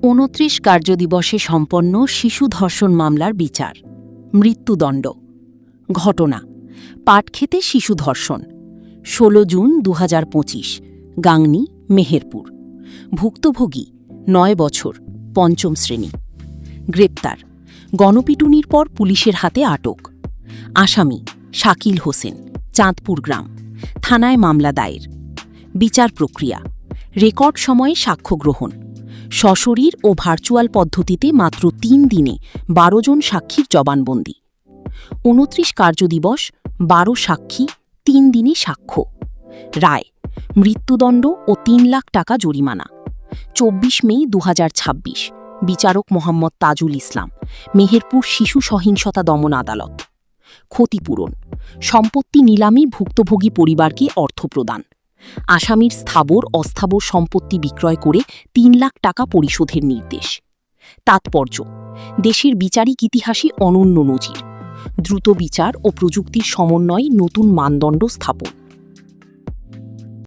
২৯ কার্যদিবসে সম্পন্ন শিশু ধর্ষণ মামলার বিচার, মৃত্যুদণ্ড। ঘটনা: পাটক্ষেতে শিশু ধর্ষণ, ১৬ জুন ২০২৫, গাংনী, মেহেরপুর। ভুক্তভোগী ৯ বছর, ৫ম শ্রেণী। গ্রেপ্তার: গণপিটুনির পর পুলিশের হাতে আটক। আসামি: শাকিল হোসেন, চাঁদপুর গ্রাম। থানায় মামলা দায়ের। বিচার প্রক্রিয়া: রেকর্ড সময়ে সাক্ষ্য গ্রহণ। সশরীর ও ভার্চুয়াল পদ্ধতিতে মাত্র ৩ দিনে ১২ জন সাক্ষীর জবানবন্দি। ২৯ কার্যদিবস, ১২ সাক্ষী, ৩ দিনে সাক্ষ্য। রায়: মৃত্যুদণ্ড ও ৩ লাখ টাকা জরিমানা। ২৪ মে ২০২৬। বিচারক মোহাম্মদ তাজুল ইসলাম, মেহেরপুর শিশু সহিংসতা দমন আদালত। ক্ষতিপূরণ: সম্পত্তি নিলামে ভুক্তভোগী পরিবারকে অর্থ প্রদান। আসামির স্থাবর অস্থাবর সম্পত্তি বিক্রয় করে ৩ লাখ টাকা পরিশোধের নির্দেশ। তাৎপর্য: দেশের বিচারিক ইতিহাসে অনন্য নজির। দ্রুত বিচার ও প্রযুক্তির সমন্বয়ে নতুন মানদণ্ড স্থাপন।